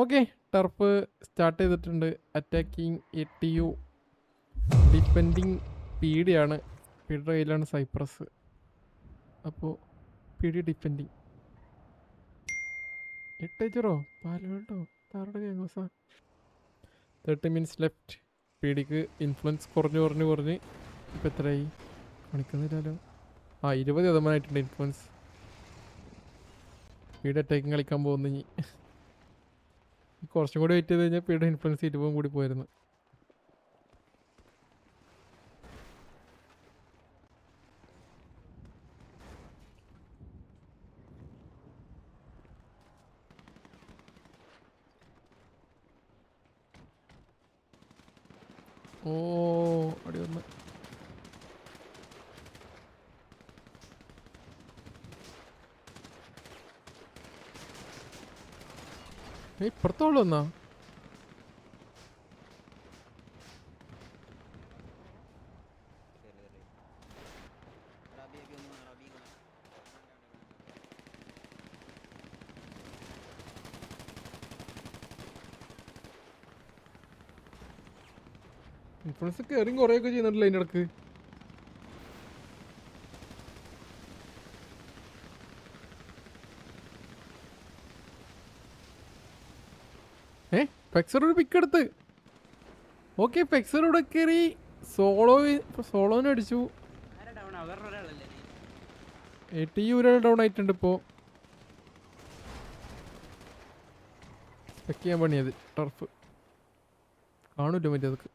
Okay, turf start ചെയ്തിട്ടുണ്ട്. Attacking ATU, depending PD ആണ്. പിയുടെ കയ്യിലാണ് സൈപ്രസ്. അപ്പോൾ PD ഡിപ്പെൻഡിങ് 8-0 പാലോട്ടോ താരുടെ ഗാങ്ങോസാ. 30 മിനിറ്റ്സ് ലെഫ്റ്റ്. PDക്ക് ഇൻഫ്ലുവൻസ് കുറഞ്ഞ് ഇപ്പം എത്രയായി കാണിക്കുന്നില്ലല്ലോ. 20% ഇൻഫ്ലുവൻസ്. PD അറ്റാക്കിങ് കളിക്കാൻ പോകുന്നു. ഇനി കുറച്ചും കൂടി വെയിറ്റ് ചെയ്ത് കഴിഞ്ഞാൽ പിയുടെ ഇൻഫ്ലുവൻസ് 20 കൂടി പോയിരുന്നു. ഓ അടി വന്ന് ഇപ്പുറത്തോളം വന്നാ. ഇൻഫ്ലുവൻസ് കയറിയും കുറേയൊക്കെ ചെയ്യുന്നുണ്ടല്ലോ അതിൻ്റെ ഇടക്ക്. ഫെക്സർ ഒരു പിക്ക് എടുത്ത്. ഓക്കെ, ഫെക്സർ ഇവിടെ കയറി സോളോനെ അടിച്ചു. ATU ഒരാൾ ഡൗൺ ആയിട്ടുണ്ട്. ഇപ്പോൾ ചെക്ക് ചെയ്യാൻ പണിയത് ടർഫ് കാണൂല്ലോ മറ്റേ അതൊക്കെ.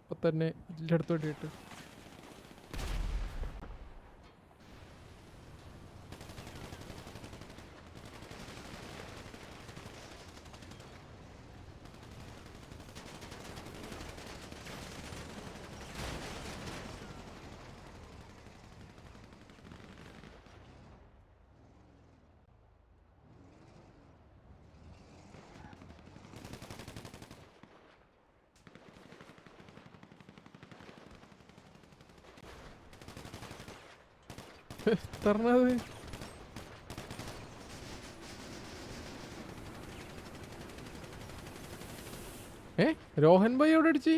ഇപ്പം തന്നെ എല്ലായിടത്തും വേണ്ടിയിട്ട് തരണത്. രോഹൻ ഭായി എവിടെ അടിച്ച്?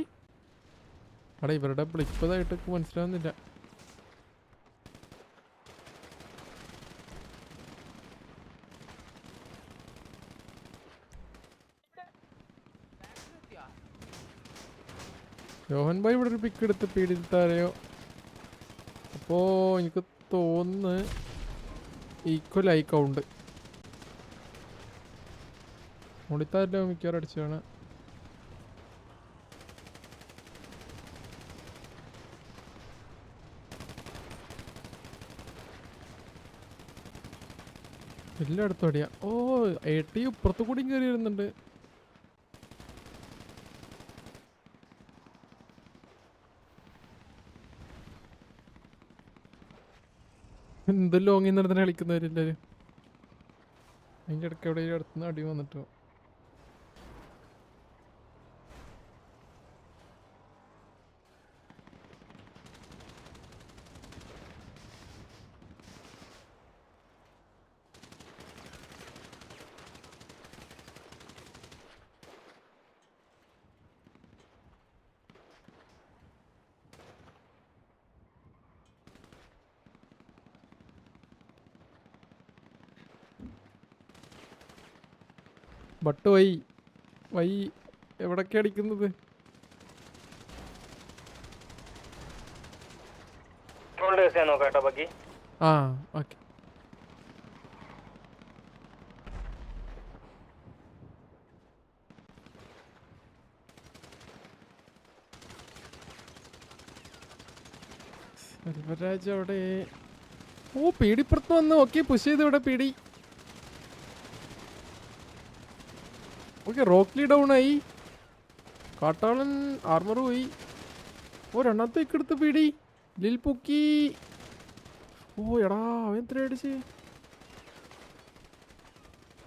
അവിടെ ഇവരുടെ ബ്ലിപ്പതായിട്ടൊക്കെ മനസ്സിലാവുന്നില്ല. രോഹൻ ഭായി ഇവിടെ ഒരു പിക്ക് എടുത്ത് പീഡിത്താരെയോ. അപ്പോൾ എനിക്ക് തോന്നുന്നു ഈക്വലായി കൗണ്ട്. മുടിത്താരല്ലോ മിക്കവാറും അടിച്ചാണ്. എല്ലായിടത്തും അടിയാ. ഓ ATU ഇപ്പുറത്തു കൂടിയും കയറി വരുന്നുണ്ട്. എന്ത് ലോങ്ങിൽ നടന്ന് കളിക്കുന്നവരെല്ലാവരും അതിൻ്റെ ഇടയ്ക്ക് എവിടെ അടുത്തുനിന്ന് അടി വന്നിട്ടോ. ബട്ട് വൈ എവിടൊക്കെ അടിക്കുന്നത്? ആ ഓക്കെ. സെൽവരാജ് അവിടെ. ഓ പീഡിപ്പുറത്ത് വന്ന്. ഓക്കെ, പുഷ് ചെയ്ത് ഇവിടെ PD. ഓക്കെ, റോക്ലി ഡൗൺ ആയി. കാട്ടാളൻ ആർമർ പോയി. ഓ രണ്ടാമത്തെ എടുത്ത് PD ലിൽ പൊക്കി. ഓ എടാ അവൻ എത്ര അടിച്ച്?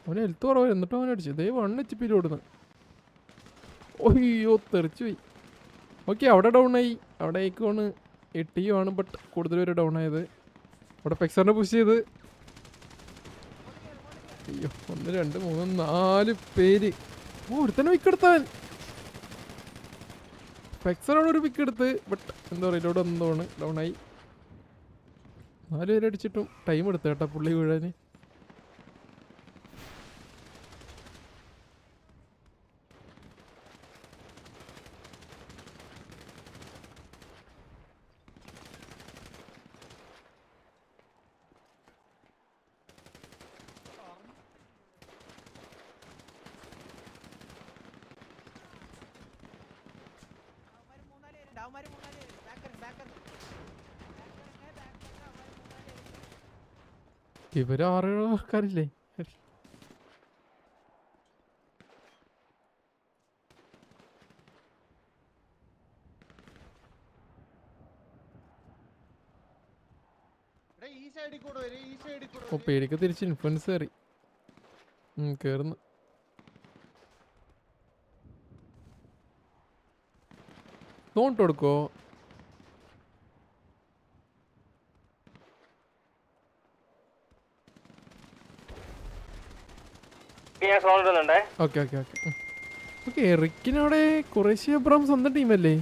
അവന് ഹെൽത്ത് കുറവ് എന്നിട്ടും അവൻ അടിച്ചു. ദൈവം 1 HP ഓടുന്നു. ഓയ്യോ തെറിച്ചു പോയി. ഓക്കെ, അവിടെ ഡൗൺ ആയി. അവിടെ ആയിക്കോണ് ATU ആണ്. ബട്ട് കൂടുതൽ പേര് ഡൗൺ ആയത്. അവിടെ ഫെക്സറിനെ പുഷ് ചെയ്ത് അയ്യോ 1 2 3 4 പേര്. ഓ ഒരുത്തന്നെ വിക്കെടുത്താൻ. ഫെക്സറോട് ഒരു പിക്ക് എടുത്ത്. ബട്ട് എന്താ പറയുക ഇവിടെ എന്തോണ് ഡൗൺ ആയി. 4 പേര് അടിച്ചിട്ടും ടൈം എടുത്തു കേട്ടോ പുള്ളി വീഴാൻ. ഇവര് 6 ആൾക്കാരില്ലേ? ഓ പേടിക്ക് തിരിച്ച് ഇൻഫ്ലുവൻസ് കയറി. കേറുന്നു. തോണ്ട് കൊടുക്കോ? Okay okay okay okay. എറിക്കിനവിടെ കുറേശ്ശെ അബ്രാം സ്വന്തം ടീമല്ലേ?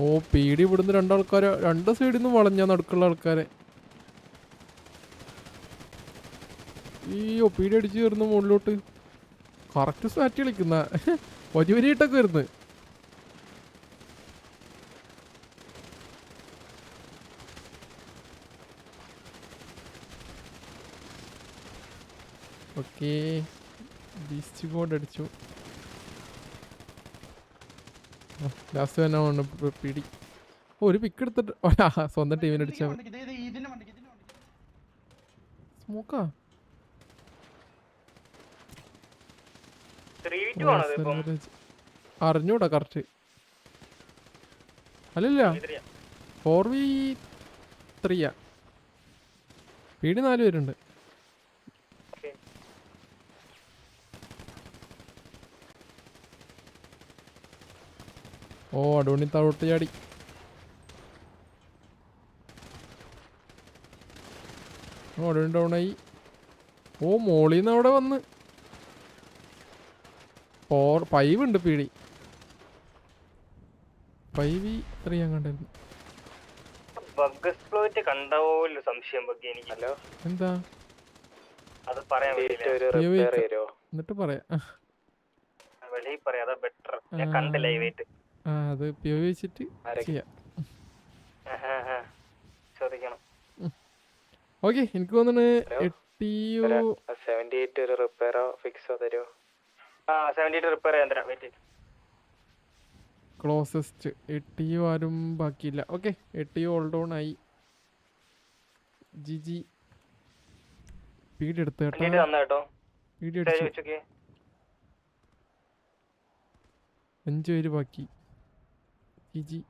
ഓ പേടി ഇവിടുന്ന് 2 ആൾക്കാരെ 2 സൈഡിൽ നിന്നും വളഞ്ഞാ നടുക്കുള്ള ആൾക്കാരെ. അയ്യോ പേടി അടിച്ച് കയറുന്നു മുകളിലോട്ട്. കറക്റ്റ് സ്വാറ്റ് കളിക്കുന്ന വരി വരിയിട്ടൊക്കെ വരുന്നത്. ഓക്കെ ബീസ്റ്റ് ഗോഡ് അടിച്ചു. ലാസ്റ്റ് തന്നെ പിടി. ഒരു പിക്ക് എടുത്തിട്ട് സ്വന്തം ടീമിന് അടിച്ചാൽ സ്മോക്കാ. അറിഞ്ഞൂടാ കറക്റ്റ്. അല്ലല്ല 4v3 പീടി 4 പേരുണ്ട്. ഓ അടോണി താഴോട്ട് ചാടി. ഓ അടോണി ഡൗൺ ആയി. ഓ മോളിന്ന് അവിടെ വന്ന് 5 ഉണ്ട് പീടി. 5v3 ഞാൻ കണ്ടായിരുന്നു. എന്താ എന്നിട്ട് പറയാം. അത് POV വെച്ചിട്ട് ചെയ്യാം. ഓക്കെ എനിക്ക് തോന്നുന്നു 78 ഒരു റിപ്പയറോ ഫിക്സോ തരുമോ? ക്ലോസസ്റ്റ് 80 ആരും ബാക്കിയില്ല. ഓക്കെ 80 ഓൾ ഡൗൺ ആയി. ജിജി പീഡ് എടുത്ത് കേട്ടോ. പീഡ് അടിച്ചു. 5 പേര് ബാക്കി. ജിജി